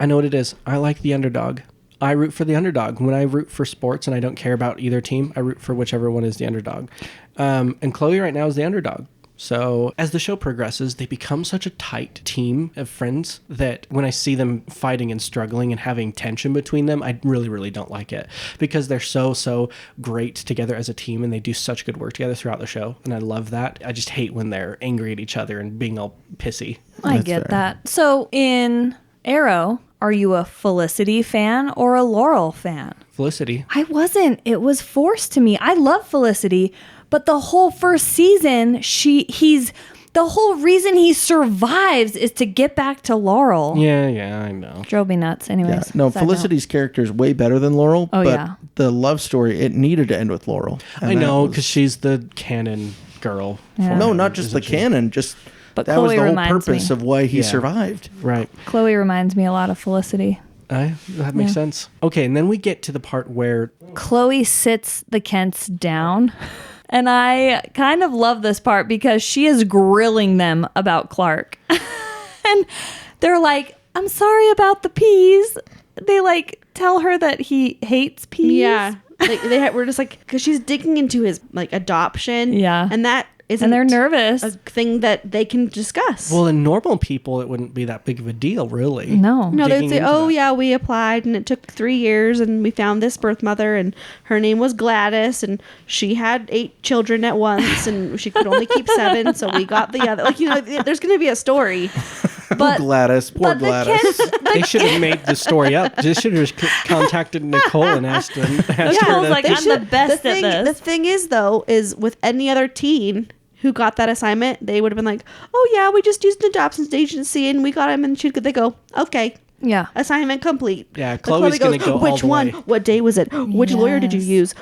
know what it is. I like the underdog. I root for the underdog. When I root for sports and I don't care about either team, I root for whichever one is the underdog. And Chloe right now is the underdog. So as the show progresses, they become such a tight team of friends that when I see them fighting and struggling and having tension between them, I really, really don't like it because they're so great together as a team and they do such good work together throughout the show. And I love that. I just hate when they're angry at each other and being all pissy. I That's get fair. that. So in Arrow, are you a Felicity fan or a Laurel fan? Felicity. I wasn't. It was forced to me. I love Felicity, but the whole first season, the whole reason he survives is to get back to Laurel. Yeah, I know. Drove me nuts. Anyways. Yeah. No, side note. Felicity's character is way better than Laurel. Oh, but yeah. the love story, it needed to end with Laurel. And I that know was- because she's the canon girl. for No, him, not just the essentially. canon. Just But that was Chloe the whole reminds purpose me. of why he Yeah. survived. Right. Chloe reminds me a lot of Felicity. That makes sense. Okay, and then we get to the part where Chloe sits the Kents down. And I kind of love this part because she is grilling them about Clark. And they're like, I'm sorry about the peas. They like tell her that he hates peas. Yeah. Like we're just like, because she's digging into his like adoption. Yeah. And that isn't And they're nervous. a thing that they can discuss. well, in normal people, it wouldn't be that big of a deal, really. No. No, they'd digging say, into oh, that. yeah, we applied and it took 3 years and we found this birth mother and her name was Gladys and she had 8 children at once and she could only keep 7. So we got the other. Like, there's going to be a story. But Gladys, poor but Gladys. the Kents, They should have made the story up. They should have just contacted Nicole and asked her Nicole's to... like, I'm the best at this. The thing is, though, is with any other teen who got that assignment, they would have been like, oh, yeah, we just used an adoptions agency and we got him and they go, okay. Yeah. Assignment complete. Yeah, But Chloe's Chloe gonna go all which the one? way." What day was it? Which lawyer did you Yes. use?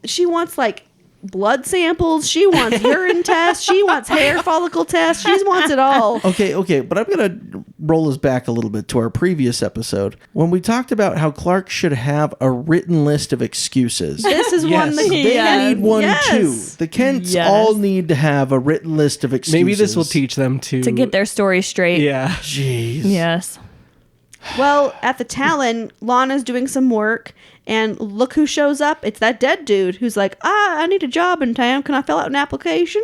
She wants like blood samples. She wants urine tests. She wants hair follicle tests. She wants it all. Okay, but I'm going to roll us back a little bit to our previous episode when we talked about how Clark should have a written list of excuses. This is Yes. one that They Yes. need one Yes. too. The Kents Yes. all need to have a written list of excuses. Maybe this will teach them to To get their story straight. Yeah. Jeez. Yes. Well, at the Talon, Lana's doing some work, and look who shows up. It's that dead dude who's like, I need a job in town. Can I fill out an application?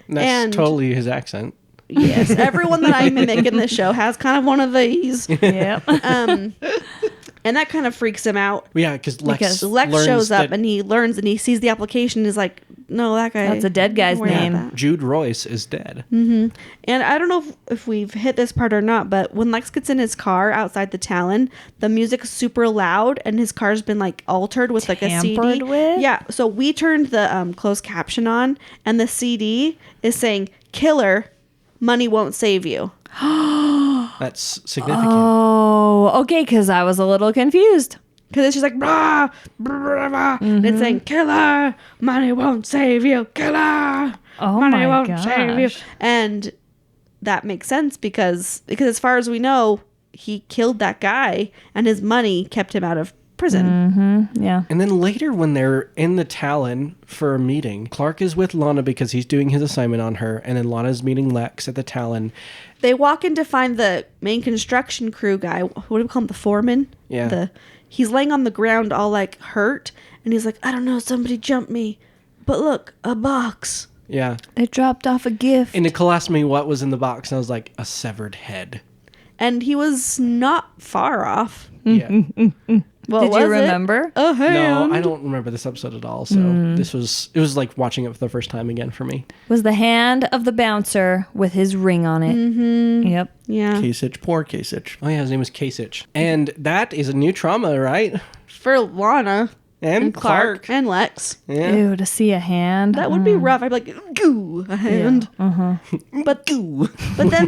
That's And- totally his accent. Yes, everyone that I mimic in this show has kind of one of these. Yep. And that kind of freaks him out. Yeah, because Because Lex learns shows up that and he learns and he sees the application and is like, no, that guy. That's a dead guy's don't worry about name. that. Jude Royce is dead. And I don't know if we've hit this part or not, but when Lex gets in his car outside the Talon, the music's super loud and his car's been like altered with like a Tampered CD. with? Yeah. So we turned the closed caption on and the CD is saying, "Killer, money won't save you." That's significant. Oh, okay, because I was a little confused. Because it's just like, blah, blah, blah, blah. And it's saying, "Killer, money won't save you. Killer, Oh money my won't save you." gosh. And that makes sense because as far as we know, he killed that guy and his money kept him out of prison. Yeah. And then later, when they're in the Talon for a meeting, Clark is with Lana because he's doing his assignment on her, and then Lana's meeting Lex at the Talon. They walk in to find the main construction crew guy. What do we call him? The foreman? Yeah. He's laying on the ground all like hurt. And he's like, I don't know, somebody jumped me. But look, a box. Yeah. They dropped off a gift. And Nicole asked me what was in the box, and I was like, a severed head. And he was not far off. Yeah. Well, Did was you it? remember? A hand. No, I don't remember this episode at all. So it was like watching it for the first time again for me. Was the hand of the bouncer with his ring on it. Mm-hmm. Yep. Yeah. Kasich, poor Kasich. Oh yeah, his name was Kasich. And that is a new trauma, right? For Lana And Clark and Lex. Yeah. Ew, to see a hand. That would be rough. I'd be like, goo, a hand. But then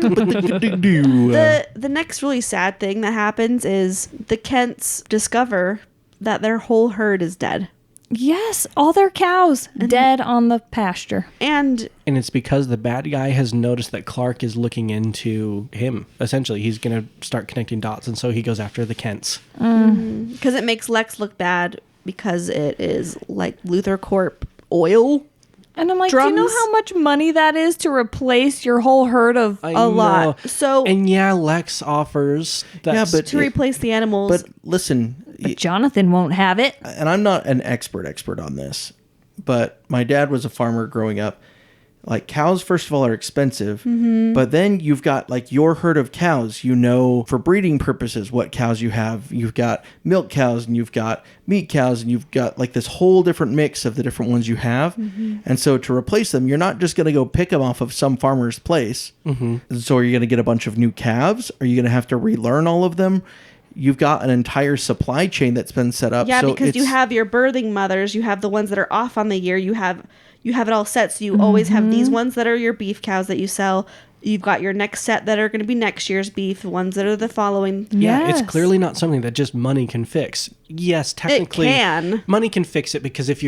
the next really sad thing that happens is the Kents discover that their whole herd is dead. Yes, all their cows dead on the pasture. And And it's because the bad guy has noticed that Clark is looking into him. Essentially, he's going to start connecting dots, and so he goes after the Kents. because it makes Lex look bad because it is like Luthor Corp oil. And I'm like, do you know Drums. how much money that is to replace your whole herd of... I A lot. know. So And yeah, Lex offers that. Yeah, but to replace the animals. But listen, But Jonathan won't have it. and I'm not an expert on this, but my dad was a farmer growing up. Like, cows, first of all, are expensive, but then you've got like your herd of cows, you know, for breeding purposes, what cows you have. You've got milk cows and you've got meat cows and you've got like this whole different mix of the different ones you have. And so to replace them, you're not just going to go pick them off of some farmer's place. So are you going to get a bunch of new calves? Are you going to have to relearn all of them? You've got an entire supply chain that's been set up. yeah, so because you it's- have your birthing mothers, you have the ones that are off on the year, you have it all set. So you always have these ones that are your beef cows that you sell. You've got your next set that are going to be next year's beef, the ones that are the following. Yeah, Yes. it's clearly not something that just money can fix. Yes, technically, can. money can fix it because if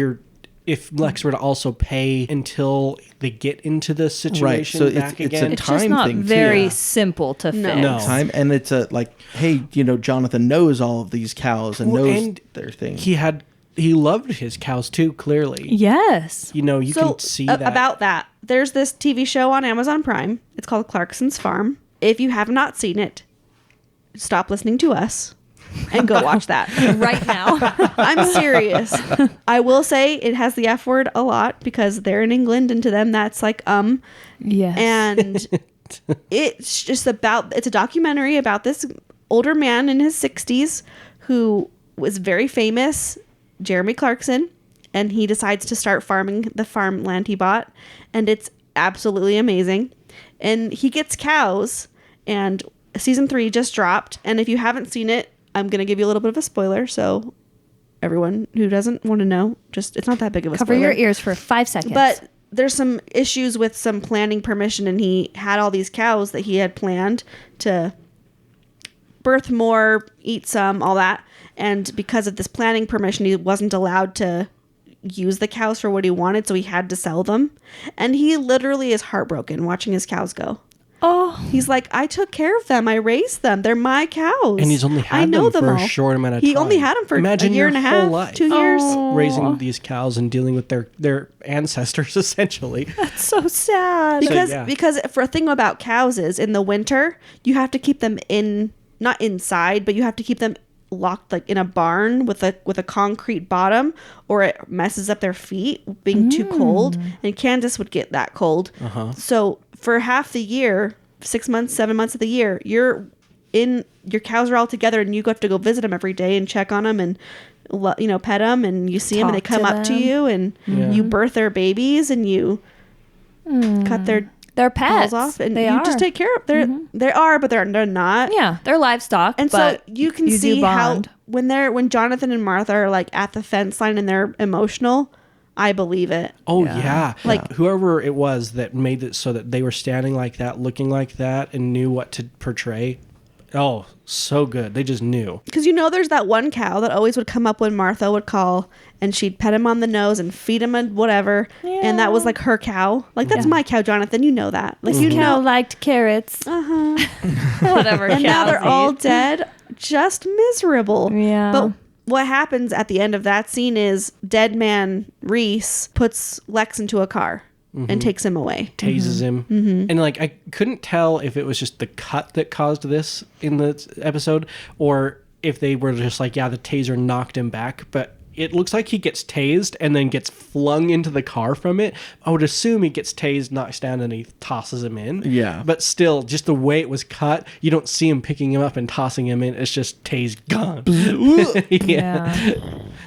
Lex were to also pay until they get into the situation so back it's a again, It's just time not thing, too. very Yeah. simple to No. fix. No. time, and it's a like, hey, you know, Jonathan knows all of these cows and Well, knows and their thing. he loved his cows too. Clearly, Yes. you know, you So can see that about that, there's this TV show on Amazon Prime. It's called Clarkson's Farm. If you have not seen it, stop listening to us and go watch that. Right now. I'm serious. I will say it has the F word a lot because they're in England and to them that's like Yes. and it's just it's a documentary about this older man in his 60s who was very famous, Jeremy Clarkson, and he decides to start farming the farmland he bought, and it's absolutely amazing. And he gets cows, and season 3 just dropped, and if you haven't seen it, I'm going to give you a little bit of a spoiler, so everyone who doesn't want to know, just it's not that big of a Cover spoiler. your ears for 5 seconds. But there's some issues with some planning permission, and he had all these cows that he had planned to birth more, eat some, all that. And because of this planning permission, he wasn't allowed to use the cows for what he wanted, so he had to sell them. And he literally is heartbroken watching his cows go. oh, He's like, I took care of them. I raised them. They're my cows. and he's only had I know them for all. a short amount of He time. only had them for Imagine a year your and a whole half, life. 2 years. Oh. raising these cows and dealing with their ancestors essentially. that's so sad. Because for a thing about cows is in the winter you have to keep them not inside, but you have to keep them locked like in a barn with a concrete bottom, or it messes up their feet being too cold. And Kansas would get that cold. So for half the year, 6 months, 7 months of the year, your cows are all together, and you have to go visit them every day and check on them and pet them, and you see them and they Talk come to up to them. you and you birth their babies and you cut their They're pets. balls off, and they you are. just take care of they are, but they're not. Yeah, they're livestock. And but so you can do see how bond. when Jonathan and Martha are like at the fence line and they're emotional, I believe it. Oh yeah. Like- whoever it was that made it so that they were standing like that, looking like that, and knew what to portray. Oh, so good. They just knew. Because there's that one cow that always would come up when Martha would call, and she'd pet him on the nose and feed him and whatever. And that was like her cow. Like, that's my cow, Jonathan. You know that. Like, you Cow know. liked carrots. Whatever. And now they're cows all eat. dead, just miserable. Yeah. But what happens at the end of that scene is dead man Reese puts Lex into a car and takes him away. Tases him. And like I couldn't tell if it was just the cut that caused this in the episode or if they were just like, yeah, the taser knocked him back. But it looks like he gets tased and then gets flung into the car from it. I would assume he gets tased, knocks down, and he tosses him in. Yeah. But still, just the way it was cut, you don't see him picking him up and tossing him in. It's just tased, gone. Yeah.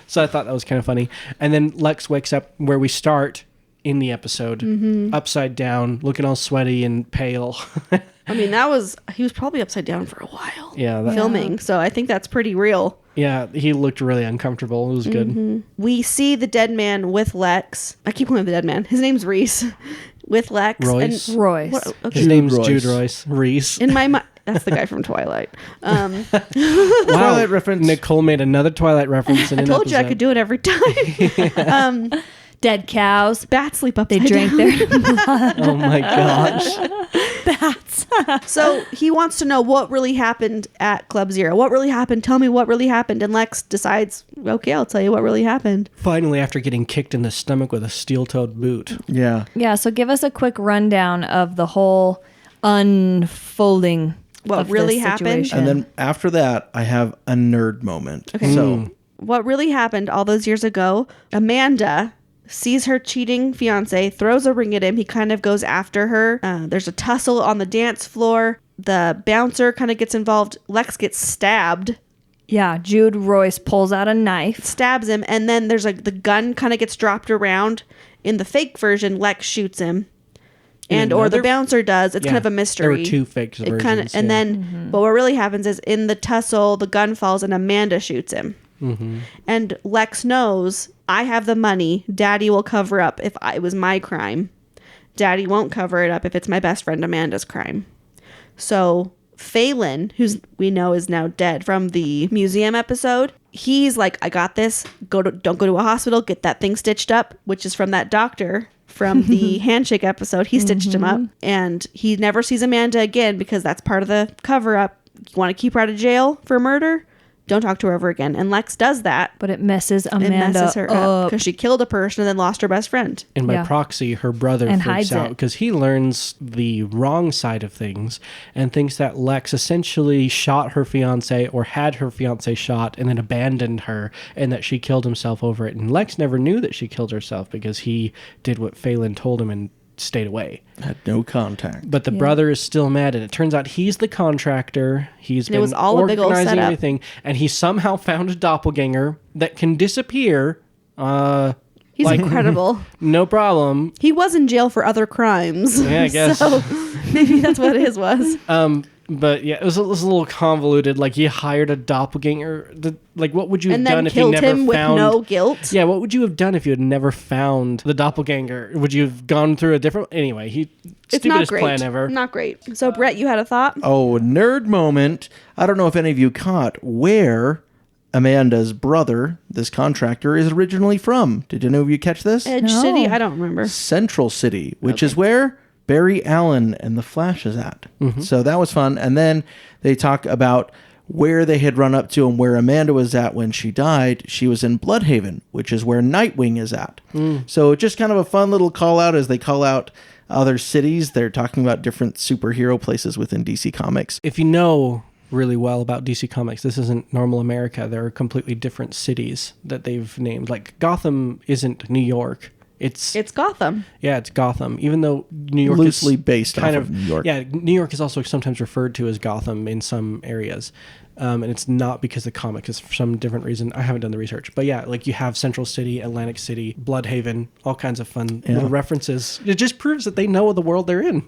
So I thought that was kind of funny. And then Lex wakes up where we start in the episode, upside down, looking all sweaty and pale. I mean, he was probably upside down for a while. Yeah. Filming. So I think that's pretty real. Yeah, he looked really uncomfortable. It was good. We see the dead man with Lex. I keep calling him the dead man. His name's Reese. With Lex. Royce. And Royce. okay. His name's Royce. Jude Royce. Reese. In my mind, that's the guy from Twilight. Wow. Twilight reference. Nicole made another Twilight reference in I an told you I episode. could do it every time. Dead cows. Bats sleep They upside drank down. their Oh my gosh. bats. So he wants to know what really happened at Club Zero. What really happened? Tell me what really happened. And Lex decides, okay, I'll tell you what really happened. Finally, after getting kicked in the stomach with a steel-toed boot. Yeah. Yeah, so give us a quick rundown of the whole unfolding What of really this happened? situation. And then after that, I have a nerd moment. Okay. So What really happened all those years ago, Amanda sees her cheating fiance, throws a ring at him. He kind of goes after her. There's a tussle on the dance floor. The bouncer kind of gets involved. Lex gets stabbed, Yeah, Jude Royce pulls out a knife. stabs him, and then there's the gun kind of gets dropped around. In the fake version, Lex shoots him. In Or the another- bouncer does. It's kind of a mystery. There were two fake It versions. kind of, and then, but what really happens is in the tussle, the gun falls and Amanda shoots him. And Lex knows, I have the money. Daddy will cover up if it was my crime. Daddy won't cover it up if it's my best friend Amanda's crime. So Phelan, we know is now dead from the museum episode, he's like, I got this. Don't go to a hospital. Get that thing stitched up, which is from that doctor from the handshake episode. He stitched him up, and he never sees Amanda again because that's part of the cover up. You want to keep her out of jail for murder? Don't talk to her ever again. And Lex does that. But it messes It Amanda messes her up up. because she killed a person and then lost her best friend. And by Yeah. proxy, her brother And freaks hides out it. because he learns the wrong side of things and thinks that Lex essentially shot her fiance or had her fiance shot and then abandoned her and that she killed himself over it. And Lex never knew that she killed herself because he did what Phelan told him and stayed away. had no contact. But the brother is still mad, and it turns out he's the contractor. He's And been it was all a big ol' organizing setup. everything, and he somehow found a doppelganger that can disappear. He's incredible. No problem. He was in jail for other crimes. Yeah, I guess. So maybe that's what his was. But yeah, it was a little convoluted. Like, he hired a doppelganger. Like, what would you have And done then if you killed never him with found? no guilt. Yeah, what would you have done if you had never found the doppelganger? Would you have gone through a different? Anyway, It's not stupidest great. plan ever. Not great. So Brett, you had a thought? Oh, nerd moment. I don't know if any of you caught where Amanda's brother, this contractor, is originally from. Did any of you catch this? Edge No. City? I don't remember. Central City, which is where Barry Allen and the Flash is at. So that was fun. And then they talk about where they had run up to and where Amanda was at when she died. She was in Bloodhaven, which is where Nightwing is at. So just kind of a fun little call out as they call out other cities. They're talking about different superhero places within DC Comics. If you know really well about DC Comics, this isn't normal America. There are completely different cities that they've named. Like, Gotham isn't New York. It's Gotham. yeah, it's Gotham. Even though New York Loosely is based kind off of New York. Yeah, New York is also sometimes referred to as Gotham in some areas. And it's not because the comic is for some different reason. I haven't done the research. But yeah, like, you have Central City, Atlantic City, Bloodhaven, all kinds of fun little references. It just proves that they know the world they're in.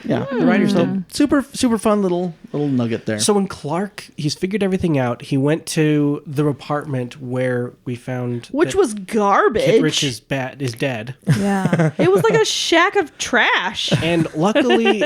Yeah. The writers did. Super fun little nugget there. So when Clark, he's figured everything out, he went to the apartment where we found Which that was garbage. Kit Rich is dead. Yeah. It was like a shack of trash. And luckily,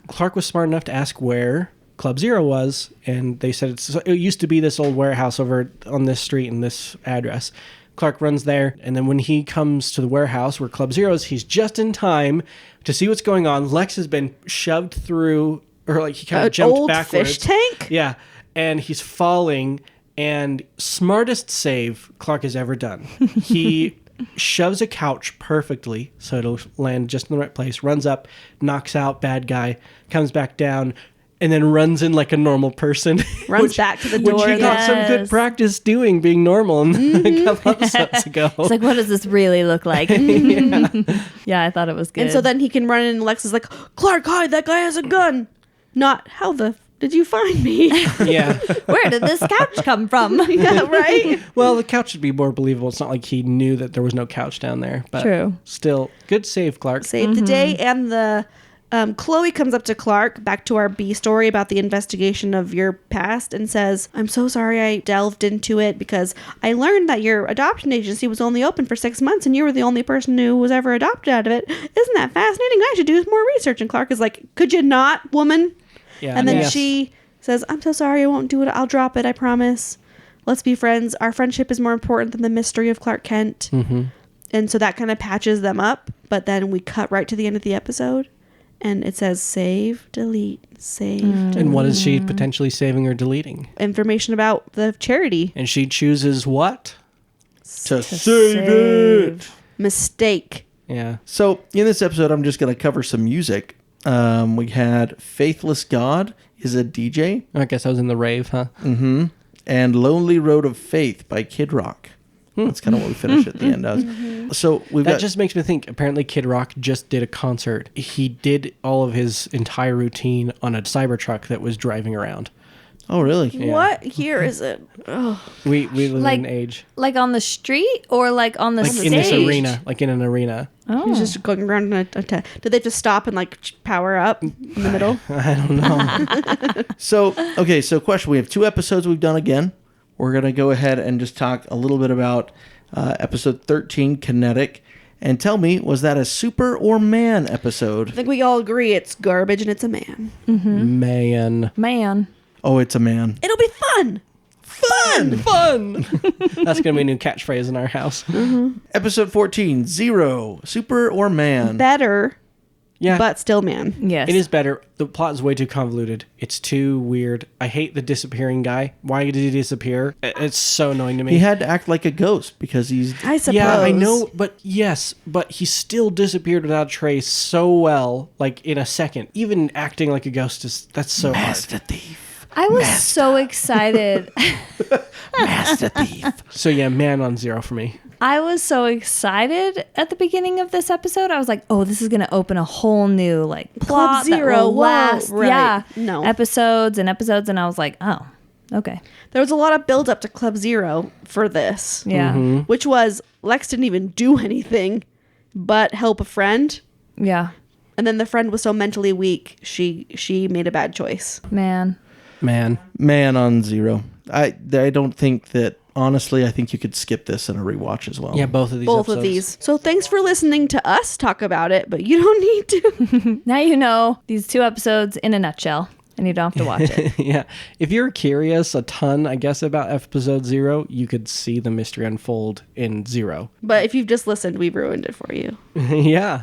Clark was smart enough to ask where Club Zero was, and they said it used to be this old warehouse over on this street and this address. Clark runs there, and then when he comes to the warehouse where Club Zero is, he's just in time to see what's going on. Lex has been shoved through, or like he kind of An jumped old backwards. fish tank? Yeah, and he's falling, and smartest save Clark has ever done. He shoves a couch perfectly so it'll land just in the right place, runs up, knocks out bad guy, comes back down, and then runs in like a normal person. Runs back to the door. Which he got some good Yes. practice doing, being normal a couple episodes ago. It's like, what does this really look like? Yeah, I thought it was good. And so then he can run in and Lex is like, Clark, hide, that guy has a gun. Not, how the did you find me? Yeah. where did this couch come from? Yeah, right? Well, the couch should be more believable. It's not like he knew that there was no couch down there. But True. Still, good save, Clark. Saved the day. And the Chloe comes up to Clark, back to our B story about the investigation of your past, and says, I'm so sorry I delved into it because I learned that your adoption agency was only open for 6 months and you were the only person who was ever adopted out of it. Isn't that fascinating? I should do more research. And Clark is like, could you not, woman? Yeah, And then yes. she says, I'm so sorry, I won't do it. I'll drop it, I promise. Let's be friends. Our friendship is more important than the mystery of Clark Kent. Mm-hmm. And so that kind of patches them up. But then we cut right to the end of the episode. And it says, save, delete, save. And what is she potentially saving or deleting? Information about the charity. And she chooses what? To save it. Mistake. Yeah. So in this episode, I'm just going to cover some music. We had Faithless God is a DJ. I guess I was in the rave, huh? Mm-hmm. And Lonely Road of Faith by Kid Rock. That's kind of what we finish at the end of. So we've That got just makes me think, apparently Kid Rock just did a concert. He did all of his entire routine on a Cybertruck that was driving around. Oh, really? Yeah. What year is it? Oh, We live Like- in an age. Like on the street or like on the Like stage? in this arena. Like in an arena. Oh. he's just going around. Did they have to stop and like power up in the middle? I don't know. So, okay, so question. We have 2 episodes we've done again. We're going to go ahead and just talk a little bit about episode 13, Kinetic. And tell me, was that a super or man I episode? think we all agree it's garbage and it's a man. Man. Man. Oh, it's a man. It'll be fun. Fun! That's going to be a new catchphrase in our house. Episode 14, Zero, super or man? Better, Yeah. but still man. Yes. It is better. The plot is way too convoluted. It's too weird. I hate the disappearing guy. Why did he disappear? It's so annoying to me. He had to act like a ghost because he's... I suppose. Yeah, I know, but he still disappeared without a trace so well, like in a second. Even acting like a ghost that's so Master hard. Thief. I was so excited. Master Thief. So yeah, man on 0 for me. I was so excited at the beginning of this episode. I was like, "Oh, this is going to open a whole new like plot that Zero, will whoa, last, right. yeah, No. episodes and episodes." And I was like, "Oh, okay, There was a lot of build up to Club Zero for this. yeah, Which was Lex didn't even do anything but help a friend. yeah, And then the friend was so mentally weak, she made a bad choice. man." Man. Man on 0. I don't think that... Honestly, I think you could skip this in a rewatch as well. Yeah, both of these Both episodes. of these. So thanks for listening to us talk about it, but you don't need to. Now you know these 2 episodes in a nutshell, and you don't have to watch it. Yeah. If you're curious a ton, I guess, about episode 0, you could see the mystery unfold in 0. But if you've just listened, we've ruined it for you. Yeah.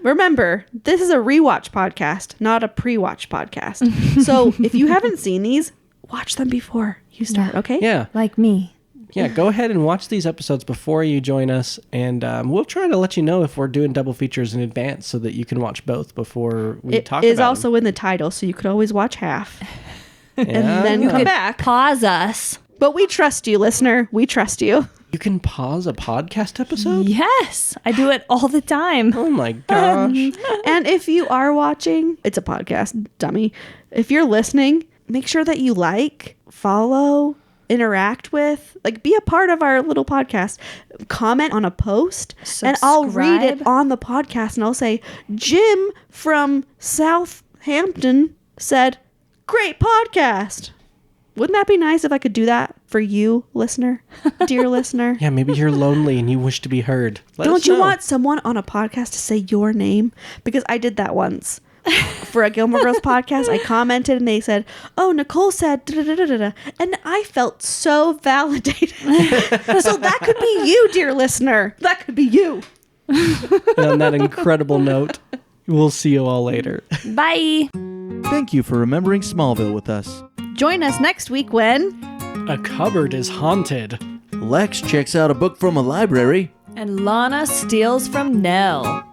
Remember, this is a rewatch podcast, not a pre-watch podcast. So if you haven't seen these, watch them before you start, okay? Yeah. Like me. Yeah, go ahead and watch these episodes before you join us, and we'll try to let you know if we're doing double features in advance so that you can watch both before we talk about It is also in the title, so you could always watch half them. and Yeah. then come back. Pause us. But we trust you, listener. We trust you. You can pause a podcast episode? Yes, I do it all the time. Oh my gosh. And if you are watching, it's a podcast, dummy. If you're listening, make sure that you like, follow, interact with, like be a part of our little podcast. Comment on a post and I'll read it Subscribe. on the podcast and I'll say, Jim from Southampton said, great podcast. Wouldn't that be nice if I could do that for you, listener, dear listener? Yeah, maybe you're lonely and you wish to be heard. Let Don't us you know. want someone on a podcast to say your name? Because I did that once. For a Gilmore Girls podcast, I commented and they said, oh, Nicole said da-da-da-da-da. And I felt so validated. So that could be you, dear listener. That could be you. And on that incredible note, we'll see you all later. Bye. Thank you for remembering Smallville with us. Join us next week when... A cupboard is haunted. Lex checks out a book from a library. And Lana steals from Nell.